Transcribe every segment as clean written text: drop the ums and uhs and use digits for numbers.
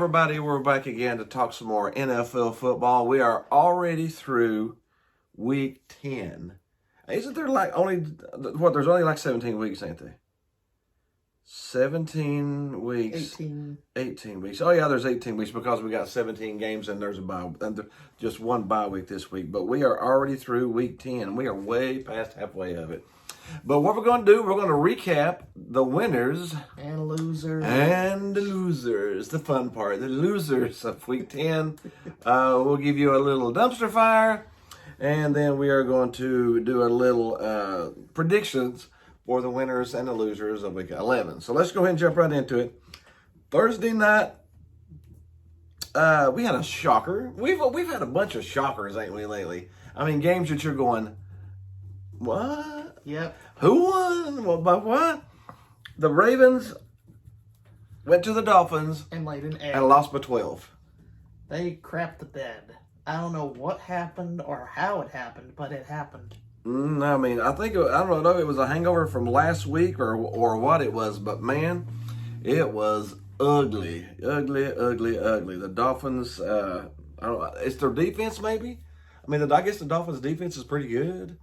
everybody. We're back again to talk some more NFL football. We are already through week 10. Isn't there there's only like 17 weeks, ain't there? 17 weeks. 18 weeks. Oh, yeah, there's 18 weeks because we got 17 games and there's a bye, and just one bye week this week. But we are already through week 10. We are way past halfway of it. But what we're going to do, we're going to recap the winners and losers. And the losers, the fun part, the losers of week 10. We'll give you a little dumpster fire, and then we are going to do a little predictions for the winners and the losers of week 11. So let's go ahead and jump right into it. Thursday night, we had a shocker. We've had a bunch of shockers, ain't we, lately? I mean, games that you're going, what? Yep. Who won? Well, by what? The Ravens went to the Dolphins and laid an egg. And lost by 12. They crapped the bed. I don't know what happened or how it happened, but it happened. I mean, I don't know if it was a hangover from last week or what it was, but man, it was ugly. The Dolphins, it's their defense maybe? I mean, I guess the Dolphins' defense is pretty good.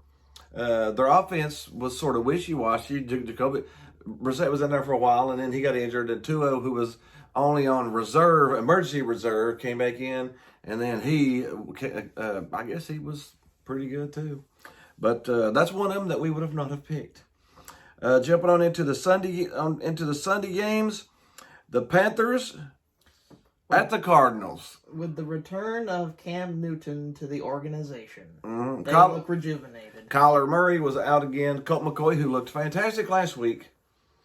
Their offense was sort of wishy-washy. Jacoby Brissett was in there for a while, and then he got injured. And Tua, who was only on emergency reserve, came back in, and then I guess he was pretty good too. But that's one of them that we would have not have picked. Jumping on into the Sunday games, the Panthers at the Cardinals. With the return of Cam Newton to the organization, they look rejuvenated. Kyler Murray was out again. Colt McCoy, who looked fantastic last week,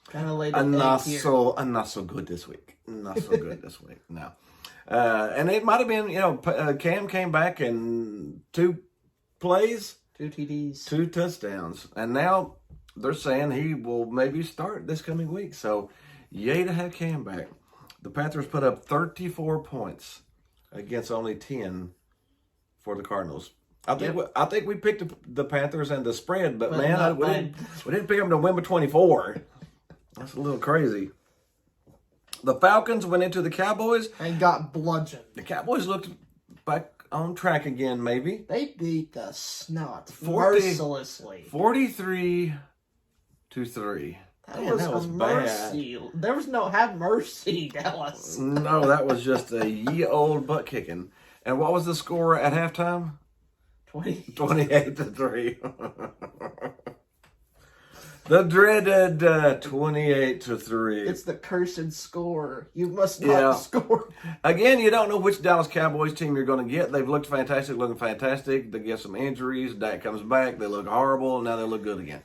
kind of laid not so good this week. Not so good this week. No, and it might have been Cam came back in 2 plays, 2 TDs, 2 touchdowns, and now they're saying he will maybe start this coming week. So, yay to have Cam back. The Panthers put up 34 points against only 10 for the Cardinals. I think we picked the Panthers and the spread, but man, we didn't pick them to win by 24. That's a little crazy. The Falcons went into the Cowboys and got bludgeoned. The Cowboys looked back on track again, maybe. They beat the snot mercilessly. 43-3. That was mercy. Bad. There was no have mercy, Dallas. No, that was just a ye old butt kicking. And what was the score at halftime? 28-3. The dreaded 28-3. It's the cursed score. You must not score. Again, you don't know which Dallas Cowboys team you're going to get. They've looked fantastic, looking fantastic. They get some injuries. Dak comes back. They look horrible. And now they look good again.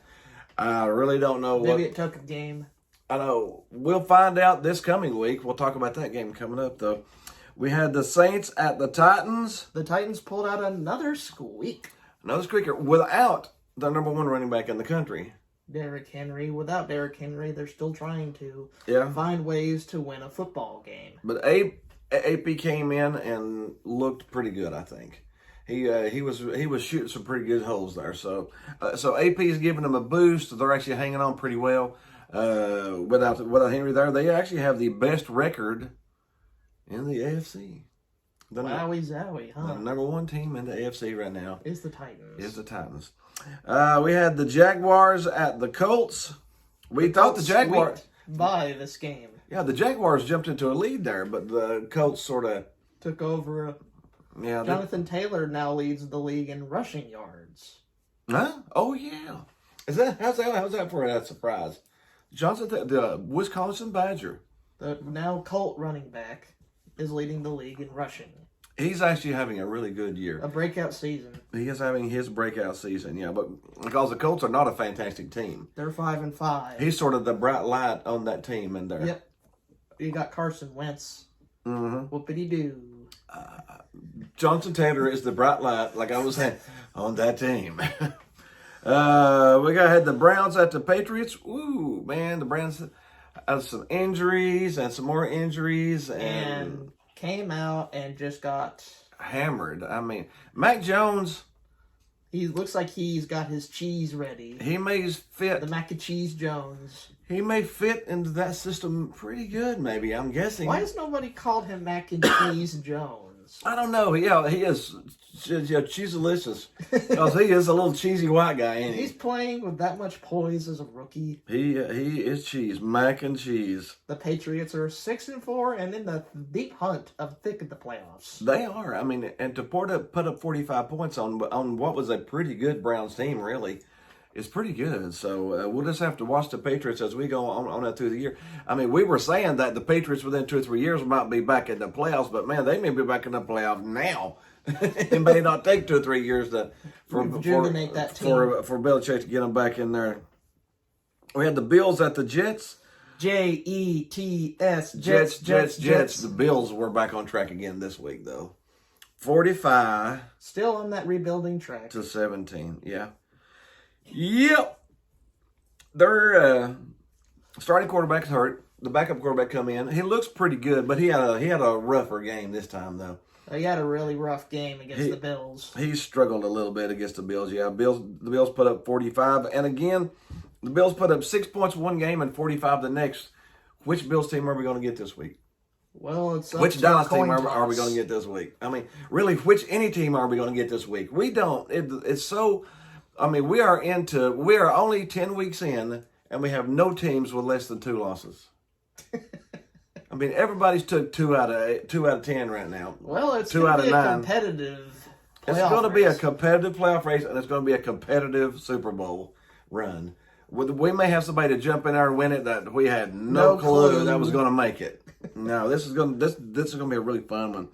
I really don't know Maybe it took a game. I know. We'll find out this coming week. We'll talk about that game coming up, though. We had the Saints at the Titans. The Titans pulled out another squeak. Another squeaker without the number 1 running back in the country. Derrick Henry. Without Derrick Henry, they're still trying to find ways to win a football game. But AP came in and looked pretty good, I think. He was shooting some pretty good holes there. So AP is giving them a boost. They're actually hanging on pretty well. Without Henry there, they actually have the best record in the AFC. Wowie zowie, huh? The number 1 team in the AFC right now is the Titans. We had the Jaguars at the Colts. We thought the Jaguars by this game. Yeah, the Jaguars jumped into a lead there, but the Colts sort of took over. Jonathan Taylor now leads the league in rushing yards. Huh? Oh yeah. How's that for a surprise? The Wisconsin Badger. The now Colt running back is leading the league in rushing. He's actually having a really good year. A breakout season. He is having his breakout season, yeah. But because the Colts are not a fantastic team. They're 5-5. He's sort of the bright light on that team in there. Yep. You got Carson Wentz. Mm-hmm. Whoopity-doo. Jonathan Taylor is the bright light, like I was saying, on that team. We had the Browns at the Patriots. Ooh, man, the Browns had some injuries and some more injuries. He looks like he's got his cheese ready. He may fit. The Mac and Cheese Jones. He may fit into that system pretty good, maybe. I'm guessing. Why has nobody called him Mac and Cheese Jones? I don't know. Yeah, he is cheese-delicious. Because he is a little cheesy white guy, ain't he? He's playing with that much poise as a rookie. He is cheese. Mac and cheese. The Patriots are 6-4 and in the deep hunt of thick of the playoffs. They are. I mean, and to put up 45 points on what was a pretty good Browns team, really, is pretty good. So we'll just have to watch the Patriots as we go on through the year. I mean, we were saying that the Patriots within 2 or 3 years might be back in the playoffs, but man, they may be back in the playoffs now. It may not take 2 or 3 years for Belichick to get them back in there. We had the Bills at the Jets. Jets. Jets. The Bills were back on track again this week, though. 45. Still on that rebuilding track. To 17, yeah. Yep. Their starting quarterback's hurt. The backup quarterback come in. He looks pretty good, but he had a rougher game this time, though. He had a really rough game against the Bills. He struggled a little bit against the Bills. Yeah, the Bills put up 45, and again, the Bills put up 6 points one game and 45 the next. Which Bills team are we going to get this week? Well, it's which Dallas team are we going to get this week? I mean, really, any team are we going to get this week? We don't. It's so. I mean, we are only 10 weeks in, and we have no teams with less than 2 losses. I mean, everybody's took 2 out of 10 right now. Well, it's going to be a competitive playoff race. It's going to be a competitive playoff race, and it's going to be a competitive Super Bowl run. We may have somebody to jump in there and win it that we had no clue that was going to make it. No, this is going to be a really fun one.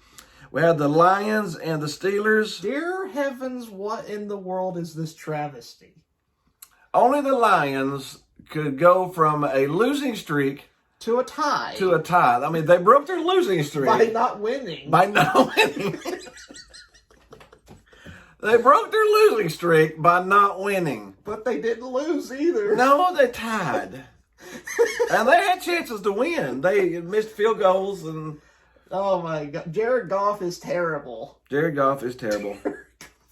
We had the Lions and the Steelers. Dear heavens, what in the world is this travesty? Only the Lions could go from a losing streak to a tie. I mean, they broke their losing streak. By not winning. They broke their losing streak by not winning. But they didn't lose either. No, they tied. And they had chances to win. They missed field goals and... Oh my God. Jared Goff is terrible.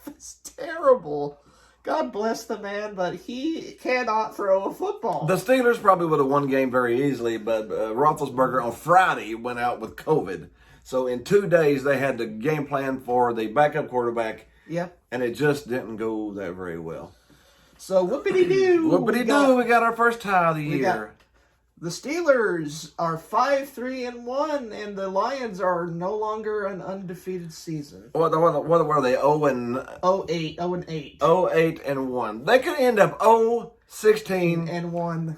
It's terrible. God bless the man, but he cannot throw a football. The Steelers probably would have won the game very easily, but Roethlisberger on Friday went out with COVID. So in 2 days, they had the game plan for the backup quarterback. Yep. And it just didn't go that very well. So whoopity-doo. We got our first tie of the year. The Steelers are 5-3-1, and the Lions are no longer an undefeated season. What were they? 0-8. 0-8-1. They could end up 0-16-1.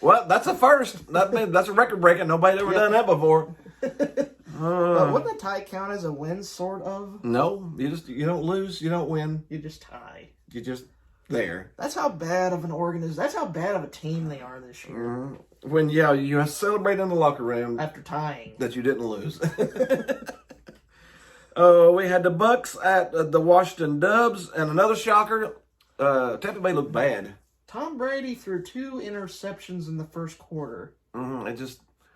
Well, that's a first. That's a record breaking. Nobody's ever done that before. But wouldn't a tie count as a win, sort of? No, you don't lose, you don't win. You just tie. You just there. That's how bad of an organization. That's how bad of a team they are this year. Mm-hmm. When you celebrate in the locker room after tying that you didn't lose. We had the Bucks at the Washington Dubs, and another shocker. Tampa Bay looked bad. Tom Brady threw 2 interceptions in the first quarter.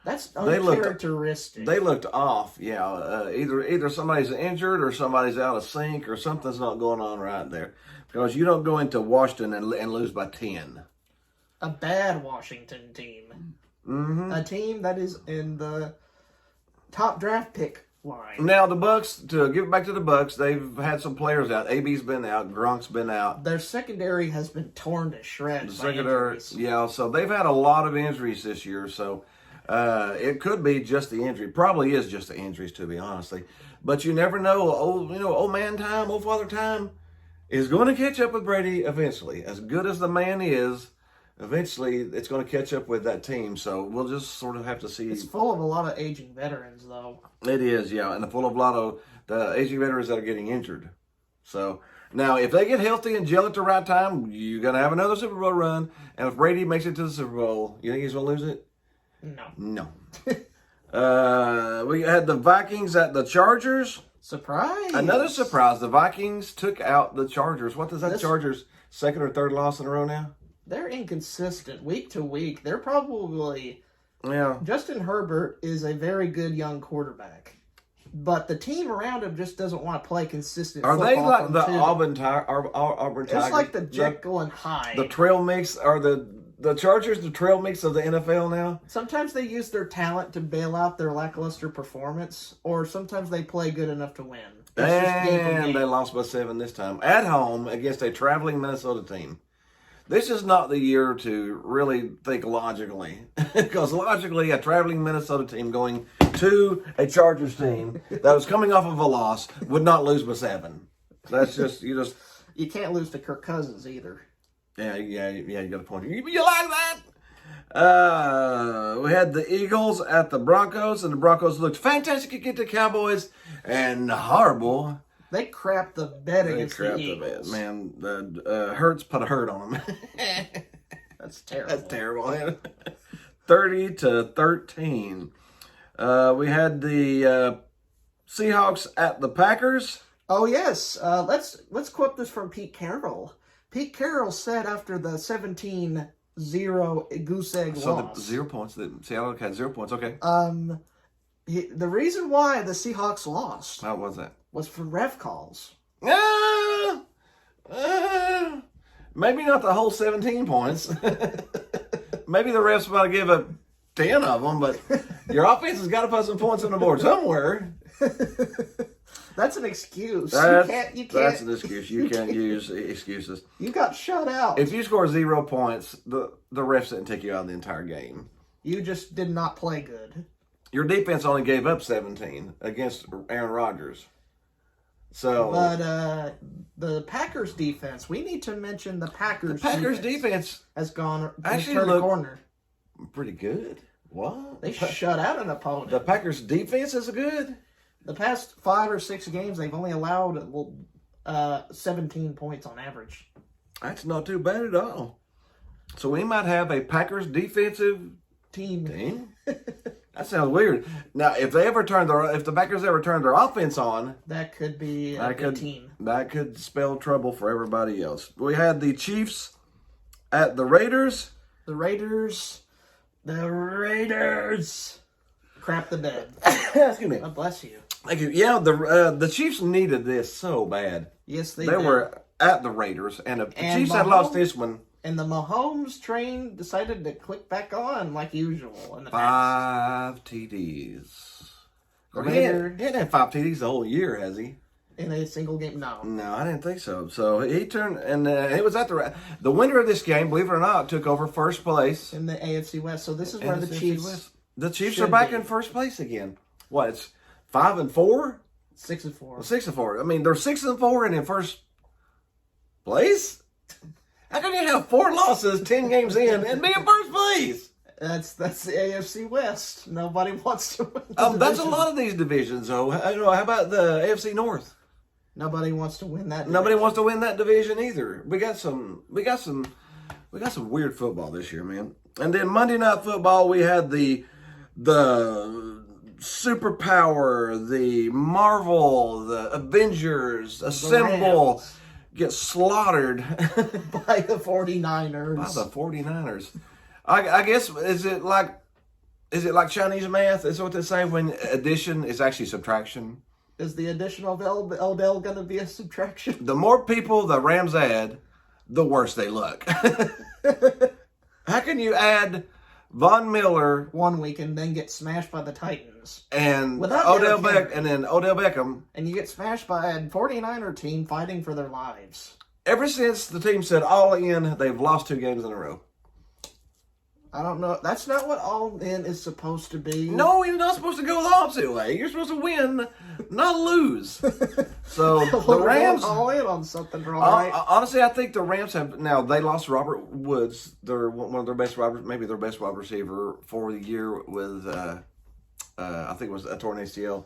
That's uncharacteristic. They looked off, yeah. Either somebody's injured or somebody's out of sync or something's not going on right there. Because you don't go into Washington and lose by 10. A bad Washington team. Mm-hmm. A team that is in the top draft pick line. Now, the Bucks, to give it back to the Bucks, they've had some players out. AB's been out. Gronk's been out. Their secondary has been torn to shreds by injuries. Yeah, so they've had a lot of injuries this year, so... it could be just the injury. Probably is just the injuries, to be honestly. But you never know. Old man time, old father time is going to catch up with Brady eventually. As good as the man is, eventually it's going to catch up with that team. So we'll just sort of have to see. It's full of a lot of aging veterans, though. It is, yeah, and full of a lot of the aging veterans that are getting injured. So now, if they get healthy and gel at the right time, you're going to have another Super Bowl run. And if Brady makes it to the Super Bowl, you think he's going to lose it? No. We had the Vikings at the Chargers. Surprise. Another surprise. The Vikings took out the Chargers. What is that Chargers' second or third loss in a row now? They're inconsistent week to week. They're probably... Yeah. Justin Herbert is a very good young quarterback. but the team around him just doesn't want to play consistent Are they football like from the two. Auburn Tigers? It's like the Jekyll and Hyde. The trail mix, are the Chargers the trail mix of the NFL now? Sometimes they use their talent to bail out their lackluster performance, or sometimes they play good enough to win. It's just game from And game. they lost by 7 this time at home against a traveling Minnesota team. This is not the year to really think logically, because logically, a traveling Minnesota team going to a Chargers team that was coming off of a loss would not lose by 7. That's just you can't lose to Kirk Cousins either. yeah, you got a point. You like that? We had the Eagles at the Broncos, and the Broncos looked fantastic against the Cowboys, and horrible. They crapped the bed They against the crapped the Eagles. bed, man. The Hurts put a hurt on them. That's terrible. That's terrible. 30-13. We had the Seahawks at the Packers. Oh yes, let's quote this from Pete Carroll. Pete Carroll said after the 17-0 goose egg So loss. the 0 points. Seattle had 0 points. Okay. The reason why the Seahawks lost How was that? was for ref calls. Maybe not the whole 17 points. Maybe the refs about to give up 10 of them, but your offense has got to put some points on the board somewhere. That's an excuse. You can't. That's an excuse. You can't use excuses. You got shut out. If you score 0 points, the refs didn't take you out of the entire game. You just did not play good. Your defense only gave up 17 against Aaron Rodgers. So, But the Packers defense, we need to mention the Packers. the Packers defense has gone actually turned a looked corner. pretty good. What? They shut out an opponent. The Packers defense is good. The past 5 or 6 games, they've only allowed 17 points on average. That's not too bad at all. So we might have a Packers defensive team. That sounds weird. Now, if the Packers ever turn their offense on, That could be a good team. That could spell trouble for everybody else. We had the Chiefs at the Raiders. The Raiders crap the bed. Excuse me. God bless you. Thank you. Yeah, the Chiefs needed this so bad. Yes, they They did. were at the Raiders, and if the And Chiefs had Mahomes- lost this one, And the Mahomes train decided to click back on like usual in the past. 5 TDs. The He Raiders hadn't had 5 TDs the whole year, has he? in a single game. No. No, I didn't think so. So he turned, and it was at the winner of this game, believe it or not, took over first place. In the AFC West. So this is where in the NFC Chiefs West. The Chiefs should are back be. in first place again. What? It's 5-4, 6-4. 6-4. I mean, they're 6-4 and in first place. How can you have 4 losses 10 games in and be in first place? That's the AFC West. Nobody wants to win. That's a lot of these divisions, though. How about the AFC North? Nobody wants to win that. Nobody division. wants to win that division either. We got some weird football this year, man. And then Monday Night Football, we had the superpower, the Marvel, the Avengers assemble, Rams. get slaughtered by the 49ers. by the 49ers. I guess is it like Chinese math? Is what they say when addition is actually subtraction? Is the addition of Odell going to be a subtraction? The more people the Rams add, the worse they look. How can you add Von Miller 1 week and then get smashed by the Titans? and Without Odell Derrick Henry. and then Odell Beckham? And you get smashed by a 49er team fighting for their lives. Ever since the team said all in, they've lost 2 games in a row. I don't know. That's not what all in is supposed to be. No, you're not supposed to go the opposite way. You're supposed to win, not lose. So the We're Rams. going all in on something, right? Honestly, I think the Rams have now. They lost Robert Woods. They're one of their best maybe their best wide receiver for the year with. I think it was a torn ACL.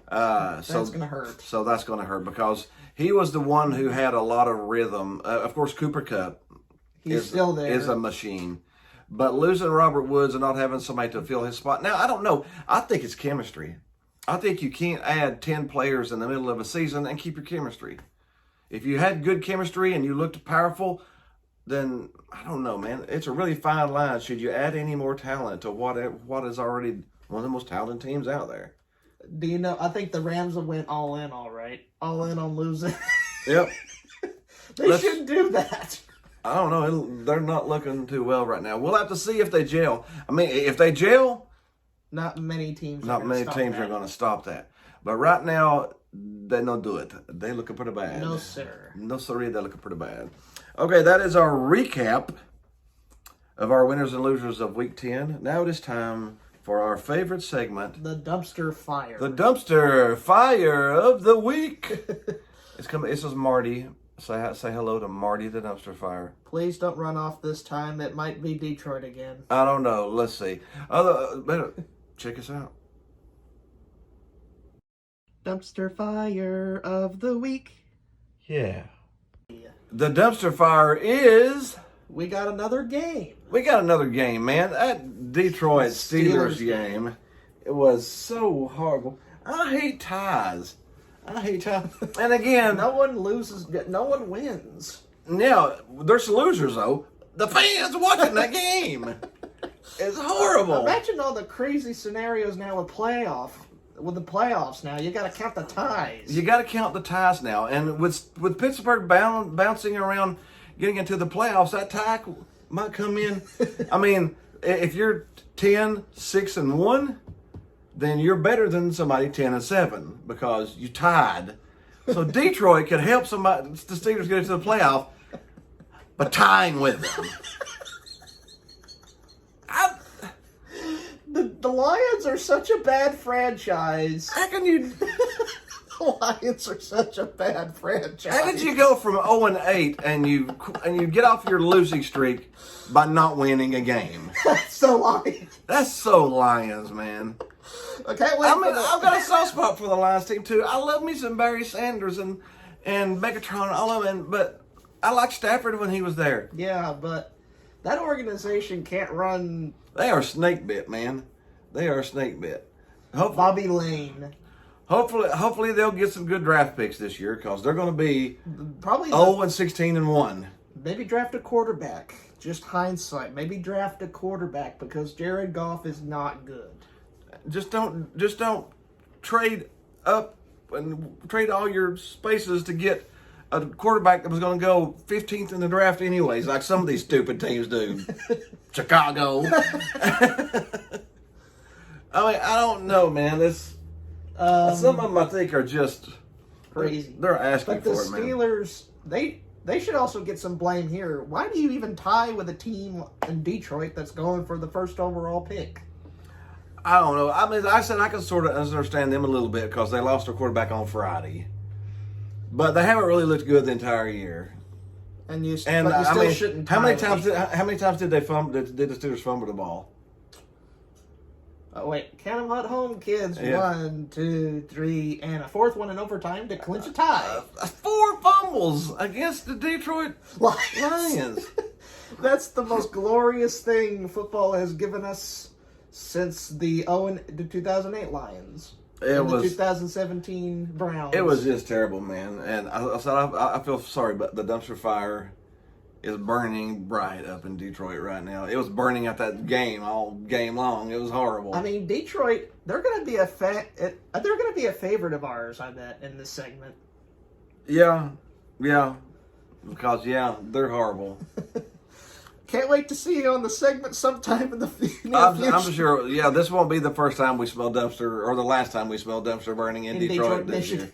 That's going to hurt. So that's going to hurt because he was the one who had a lot of rhythm. Of course, Cooper Kupp He's still there. is a machine. But losing Robert Woods and not having somebody to fill his spot. Now, I don't know. I think it's chemistry. I think you can't add 10 players in the middle of a season and keep your chemistry. If you had good chemistry and you looked powerful, then, I don't know, man. It's a really fine line. Should you add any more talent to what is already one of the most talented teams out there? Do you know? I think the Rams went all in, all right. All in on losing. Yep. They shouldn't do that. I don't know. They're not looking too well right now. We'll have to see if they gel. I mean, if they gel, not many teams are going to stop that. But right now, they don't do it. They looking pretty bad. No, sir. No, sir. They're looking pretty bad. Okay, that is our recap of our winners and losers of Week 10. Now it is time for our favorite segment. The dumpster fire. The dumpster fire of the week. It's coming. This is Marty. Say hello to Marty the dumpster fire. Please don't run off this time. It might be Detroit again. I don't know. Let's see. Check us out. Dumpster fire of the week. Yeah. The dumpster fire is... We got another game. We got another game, man. That Detroit Steelers game. It was so horrible. I hate ties. And again... No one loses. No one wins. Now, there's losers, though. The fans watching that game. It's horrible. Imagine all the crazy scenarios now with the playoffs now. You got to count the ties. You got to count the ties now. And with Pittsburgh bouncing around, getting into the playoffs, that tie might come in. I mean, if you're 10, 6, and 1, then you're better than somebody 10 and 7 because you tied. So Detroit could help the Steelers get into the playoff by tying with them. The Lions are such a bad franchise. How can you... The Lions are such a bad franchise. How did you go from 0-8 and you get off your losing streak by not winning a game? That's the Lions. That's so Lions, man. Okay, I've got a soft spot for the Lions team too. I love me some Barry Sanders and Megatron, all of them, but I like Stafford when he was there. Yeah, but that organization can't run. They are snake bit, man. They are snake bit. Bobby Lane. Hopefully they'll get some good draft picks this year because they're going to be probably 16-1. Maybe draft a quarterback. Just hindsight. Maybe draft a quarterback because Jared Goff is not good. Just don't trade up and trade all your spaces to get a quarterback that was going to go 15th in the draft anyways, like some of these stupid teams do. Chicago. I mean, I don't know, man. Some of them I think are just crazy. They're asking for it, man. But the Steelers, they should also get some blame here. Why do you even tie with a team in Detroit that's going for the first overall pick? I don't know. I mean, I said I can sort of understand them a little bit because they lost their quarterback on Friday, but they haven't really looked good the entire year. And you still shouldn't. How many times did they fumble? Did the Steelers fumble the ball? Oh, wait, count them at home, kids. Yeah. 1, 2, 3, and a fourth one in overtime to clinch a tie. 4 fumbles against the Detroit Lions. That's the most glorious thing football has given us since the 2008 Lions. The 2017 Browns. It was just terrible, man. And I feel sorry, but the dumpster fire is burning bright up in Detroit right now. It was burning at that game all game long. It was horrible. I mean, Detroit, they're going to be a favorite of ours, I bet, in this segment. Yeah, because they're horrible. Can't wait to see you on the segment sometime in the future. I'm sure. Yeah, this won't be the first time we smell dumpster, or the last time we smell dumpster burning in Detroit this year.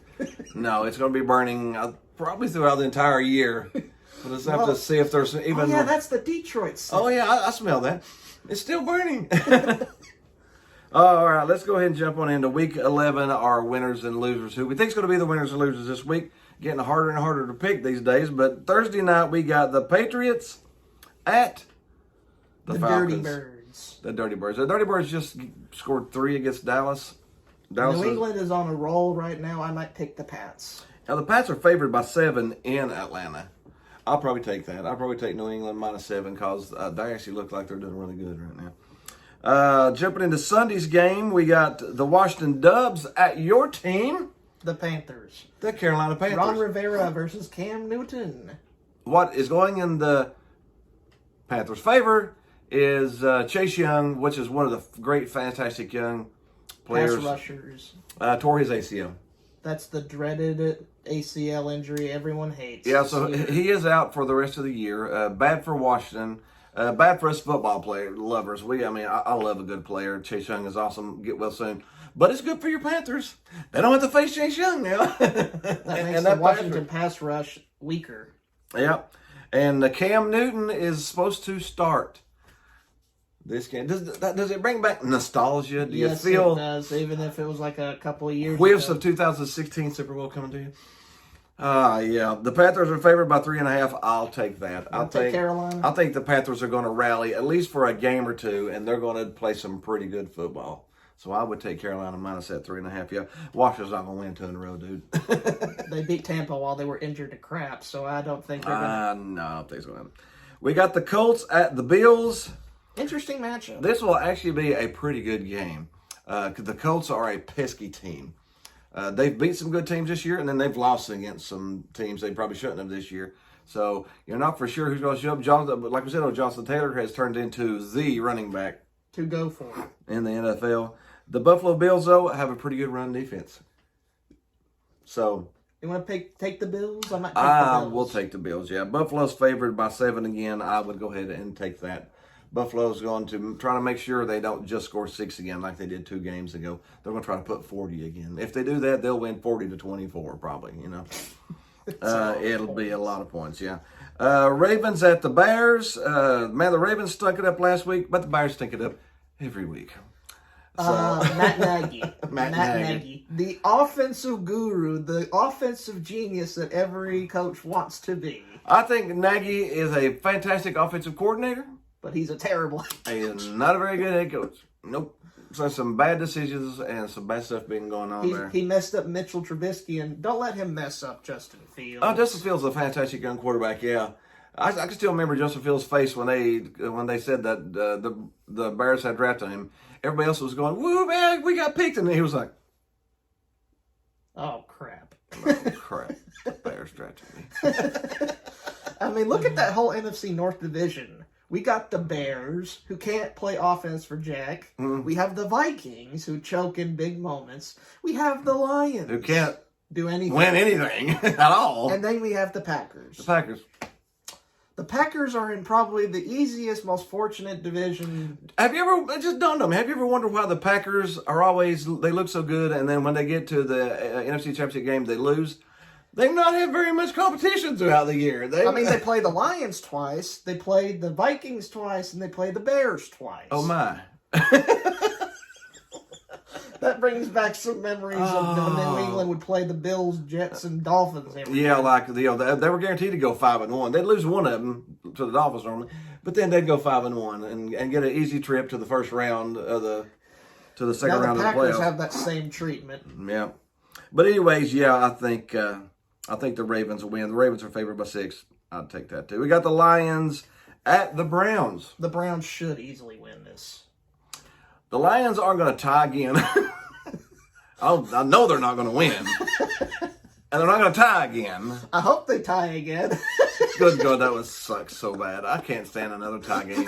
No, it's going to be burning probably throughout the entire year. We'll just have to see if there's even. Oh yeah, that's the Detroit scent. Oh yeah, I smell that. It's still burning. All right, let's go ahead and jump on into Week 11. Our winners and losers, who we think is going to be the winners and losers this week. Getting harder and harder to pick these days. But Thursday night we got the Patriots at the Falcons. Dirty Birds. The Dirty Birds. The Dirty Birds just scored 3 against Dallas. New England is on a roll right now. I might pick the Pats. Now the Pats are favored by 7 in Atlanta. I'll probably take that. I'll probably take New England -7 because they actually look like they're doing really good right now. Jumping into Sunday's game, we got the Washington Dubs at your team. The Panthers. The Carolina Panthers. Ron Rivera versus Cam Newton. What is going in the Panthers' favor is Chase Young, which is one of the great, fantastic young players. Pass rushers. Tore his ACL. That's the dreaded ACL injury everyone hates. Yeah, so he is out for the rest of the year. Bad for Washington. Bad for us football lovers. I love a good player. Chase Young is awesome. Get well soon. But it's good for your Panthers. They don't have to face Chase Young now. That makes the Washington pass rush weaker. Yeah. And Cam Newton is supposed to start this game. Does it bring back nostalgia? Do you feel it does, even if it was like a couple of years whiffs ago. of 2016 Super Bowl coming to you? Yeah. The Panthers are favored by 3.5. I'll take that. I'll take Carolina. I think the Panthers are going to rally at least for a game or two, and they're going to play some pretty good football. So I would take Carolina minus that 3.5. Yeah, Washington's not going to win 2 in a row, dude. They beat Tampa while they were injured to crap, so I don't think they're going to. No, I don't think so. We got the Colts at the Bills. Interesting matchup. This will actually be a pretty good game. The Colts are a pesky team. They've beat some good teams this year, and then they've lost against some teams they probably shouldn't have this year. So you're not for sure who's going to show up. But like we said, Jonathan Taylor has turned into the running back to go for in the NFL. The Buffalo Bills, though, have a pretty good run defense. So you want to take the Bills? I might take the Bills. We'll take the Bills, yeah. Buffalo's favored by 7 again. I would go ahead and take that. Buffalo's going to try to make sure they don't just score 6 again like they did 2 games ago. They're going to try to put 40 again. If they do that, they'll win 40-24 probably, It'll be a lot of points, yeah. Ravens at the Bears. The Ravens stunk it up last week, but the Bears stink it up every week. So, Matt Nagy. Matt Nagy. The offensive guru, the offensive genius that every coach wants to be. I think Nagy is a fantastic offensive coordinator. But he's a terrible He is not a very good head coach. Nope. So some bad decisions and some bad stuff being going on there. He messed up Mitchell Trubisky, and don't let him mess up Justin Fields. Oh, Justin Fields is a fantastic young quarterback, yeah. I can still remember Justin Fields' face when they said that the Bears had drafted him. Everybody else was going, "Woo, man, we got picked," and he was like, "Oh crap! Oh crap! The Bears drafted me." I mean, look at that whole NFC North division. We got the Bears, who can't play offense for jack. Mm. We have the Vikings, who choke in big moments. We have the Lions, who can't do anything, win anything at all. And then we have the Packers. The Packers. The Packers are in probably the easiest, most fortunate division. Have you ever, it just dawned on me, have you ever wondered why the Packers are always, they look so good, and then when they get to the NFC Championship game, they lose? They've not had very much competition throughout the year. They play the Lions twice, they played the Vikings twice, and they played the Bears twice. Oh, my. That brings back some memories of when New England would play the Bills, Jets, and Dolphins every year. Like they were guaranteed to go 5-1. They'd lose one of them to the Dolphins normally, but then they'd go 5-1 and get an easy trip to the first round of the second round of the playoffs. The Packers have that same treatment. Yeah, but anyways, yeah, I think the Ravens will win. The Ravens are favored by 6. I'd take that too. We got the Lions at the Browns. The Browns should easily win this. The Lions aren't going to tie again. I know they're not going to win. And they're not going to tie again. I hope they tie again. Good God, that would suck so bad. I can't stand another tie game.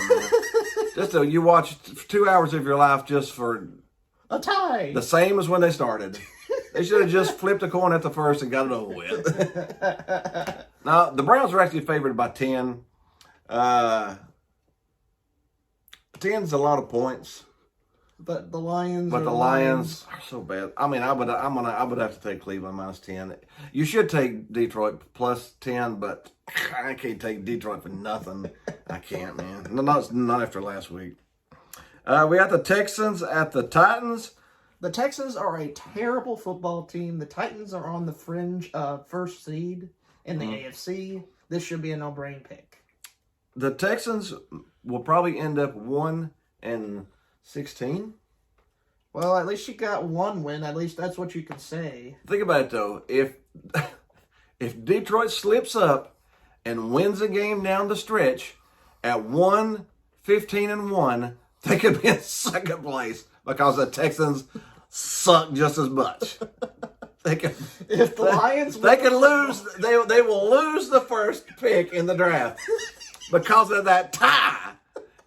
Just so you watch 2 hours of your life just for a tie. The same as when they started. They should have just flipped a coin at the first and got it over with. Now, the Browns are actually favored by 10. 10's a lot of points. But the Lions. But the Lions are so bad. I mean, I would have to take Cleveland minus 10. You should take Detroit plus 10, but I can't take Detroit for nothing. I can't, man. Not after last week. We got the Texans at the Titans. The Texans are a terrible football team. The Titans are on the fringe of first seed in the AFC. This should be a no-brain pick. The Texans will probably end up 1-16. Well, at least you got one win. At least that's what you can say. Think about it, though. If Detroit slips up and wins a game down the stretch at 1-15-1, they could be in second place because the Texans suck just as much. If the Lions they can lose, they will lose the first pick in the draft because of that tie.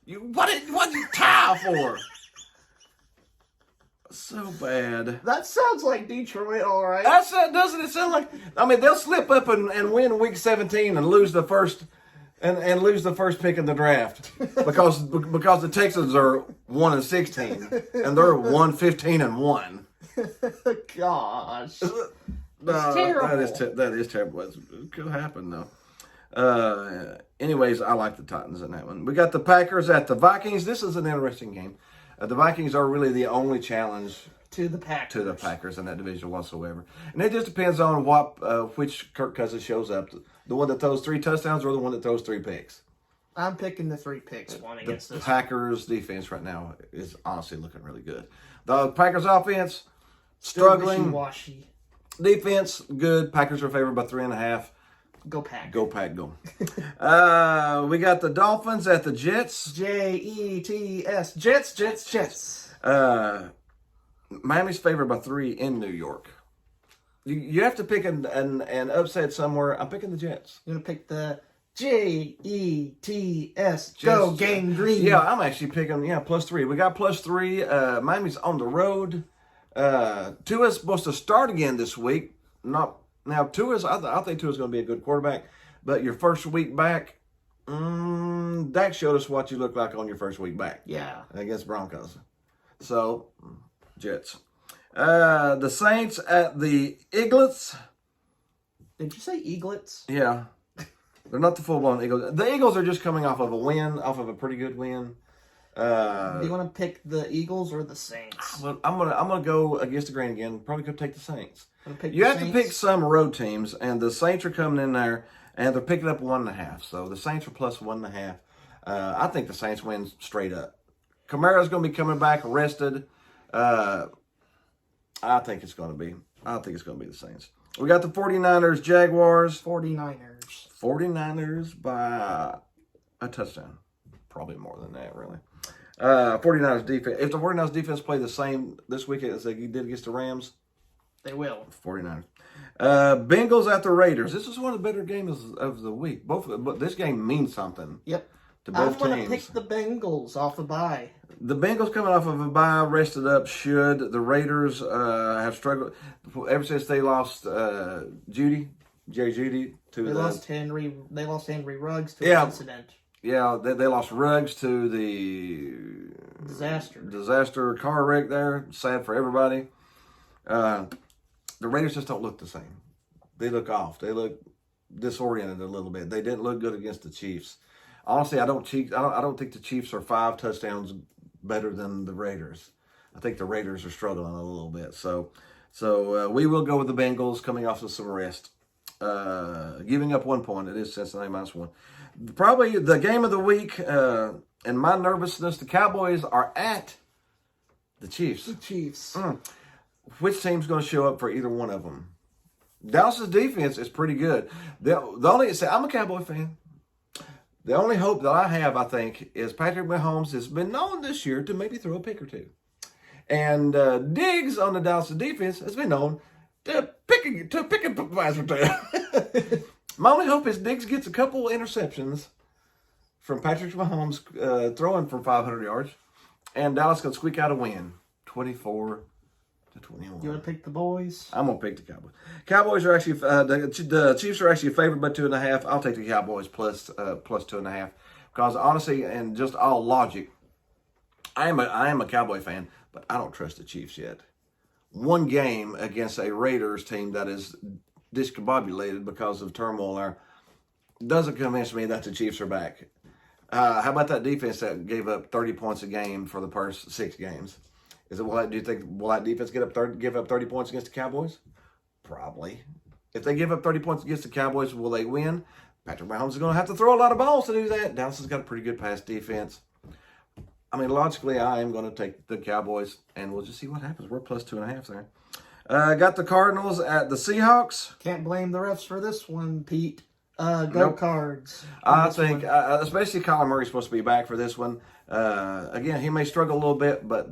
What did you tie for? So bad. That sounds like Detroit, all right. Doesn't it sound like? I mean, they'll slip up and win week 17 and lose the first and lose the first pick in the draft because the Texans are 1-16 and they're 1-15-1. Gosh, No, terrible. That is terrible. It could happen though. Anyways, I like the Titans in that one. We got the Packers at the Vikings. This is an interesting game. The Vikings are really the only challenge to the Packers in that division whatsoever, and it just depends on which Kirk Cousins shows up. The one that throws 3 touchdowns or the one that throws 3 picks. I'm picking the 3 picks one against The this. Packers defense right now is honestly looking really good. The Packers offense struggling. Wishy-washy. Defense good. Packers are favored by 3.5. Go Pack. Go Pack, go. We got the Dolphins at the Jets. Jets. Jets. Miami's favored by 3 in New York. You have to pick an upset somewhere. I'm picking the Jets. You're going to pick the Jets. Go, Gang Green. Yeah, I'm actually picking, +3. We got +3. Miami's on the road. Tua's supposed to start again this week. Now, Tua's, I think Tua's going to be a good quarterback. But your first week back, Dak showed us what you look like on your first week back. Yeah. Against Broncos. So, Jets. The Saints at the Eaglets. Did you say Eaglets? Yeah. They're not the full-blown Eagles. The Eagles are just coming off of a pretty good win. Do you want to pick the Eagles or the Saints? Well, I'm gonna go against the grain again. Probably could take the Saints. You have to pick some road teams, and the Saints are coming in there, and they're picking up 1.5. So the Saints are +1.5. I think the Saints win straight up. Kamara's going to be coming back rested. I think it's going to be the Saints. We got the 49ers, Jaguars. 49ers by a touchdown. Probably more than that, really. 49ers defense. If the 49ers defense play the same this week as they did against the Rams, they will. 49ers. Bengals at the Raiders. This is one of the better games of the week. But this game means something. Yep. To both teams. I'm going to pick the Bengals off the bye. The Bengals coming off of a bye, rested up, should. The Raiders have struggled ever since they lost Jerry Jeudy to They lost Henry Ruggs to an incident. Yeah, they lost Ruggs to the disaster car wreck there. Sad for everybody. The Raiders just don't look the same. They look off. They look disoriented a little bit. They didn't look good against the Chiefs. Honestly, I don't think the Chiefs are 5 touchdowns better than the Raiders. I think the Raiders are struggling a little bit. So we will go with the Bengals coming off of some rest. Giving up 1 point. It is Cincinnati -1. Probably the game of the week, and my nervousness, the Cowboys are at the Chiefs. The Chiefs. Which team's going to show up for either one of them? Dallas's defense is pretty good. I'm a Cowboy fan. The only hope that I have, I think, is Patrick Mahomes has been known this year to maybe throw a pick or two. And Diggs on the Dallas defense has been known to pick a pass or two. My only hope is Diggs gets a couple interceptions from Patrick Mahomes throwing for 500 yards, and Dallas can squeak out a win, 24-21. You want to pick the boys? I'm gonna pick the Cowboys. Cowboys are actually the Chiefs are actually favored by 2.5. I'll take the Cowboys plus 2.5 because honestly, and just all logic, I am a Cowboy fan, but I don't trust the Chiefs yet. One game against a Raiders team that is discombobulated because of turmoil there doesn't convince me that the Chiefs are back. How about that defense that gave up 30 points a game for the first 6 games? Do you think will that defense give up 30 points against the Cowboys? Probably. If they give up 30 points against the Cowboys, will they win? Patrick Mahomes is going to have to throw a lot of balls to do that. Dallas has got a pretty good pass defense. I mean, logically, I am going to take the Cowboys, and we'll just see what happens. We're plus 2.5 there. Got the Cardinals at the Seahawks. Can't blame the refs for this one, Pete. Go Cards. I think, especially Kyler Murray's supposed to be back for this one. Again, he may struggle a little bit, but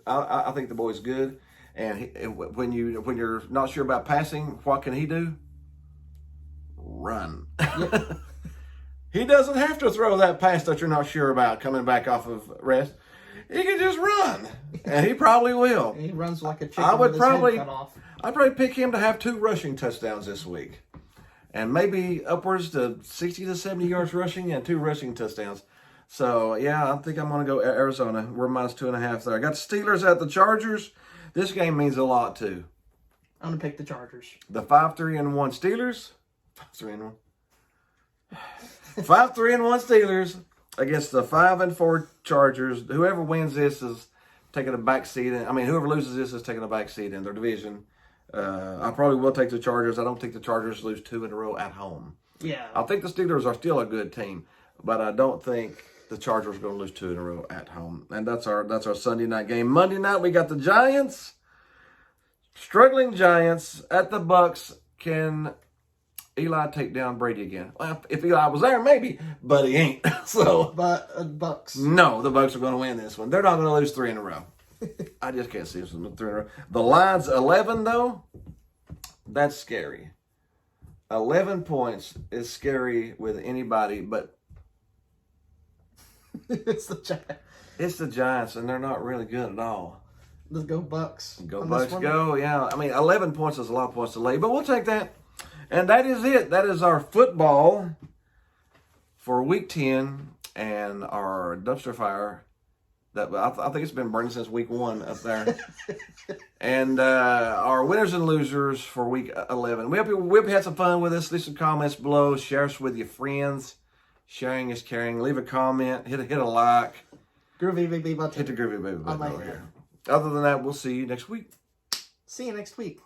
I think the boy's good. And when you're not sure about passing, what can he do? Run. He doesn't have to throw that pass that you're not sure about coming back off of rest. he can just run, and he probably will. He runs like a chicken I would with his probably, head cut off. I'd probably pick him to have 2 rushing touchdowns this week, and maybe upwards to 60 to 70 yards rushing and 2 rushing touchdowns. So yeah, I think I'm going to go Arizona. We're minus 2.5 there. I got the Steelers at the Chargers. This game means a lot too. I'm gonna pick the Chargers. The 5-3-1 Steelers. 5-3-1. 5-3-1 Steelers against the 5-4 Chargers. Whoever wins this is taking a back seat. Whoever loses this is taking a back seat in their division. I probably will take the Chargers. I don't think the Chargers lose 2 in a row at home. Yeah. I think the Steelers are still a good team, but I don't think the Chargers are going to lose 2 in a row at home. And that's our Sunday night game. Monday night we got the Giants. Struggling Giants at the Bucks. Can Eli take down Brady again? Well, if Eli was there, maybe, but he ain't. So, But Bucks. no, the Bucks are going to win this one. They're not going to lose 3 in a row. I just can't see them 3 in a row. The line's 11, though. That's scary. 11 points is scary with anybody, but It's the Giants. it's the Giants, and they're not really good at all. Let's go Bucks. Go on Bucks, this one. go. Yeah, 11 points is a lot of points to lay, but we'll take that. And that is it. That is our football for Week 10 and our dumpster fire. That I think it's been burning since Week 1 up there. And our winners and losers for Week 11. We hope you had some fun with us. Leave some comments below. Share us with your friends. Sharing is caring. Leave a comment. Hit a like. Groovy baby button. Hit the groovy baby button like over that. here. Other than that, we'll see you next week. See you next week.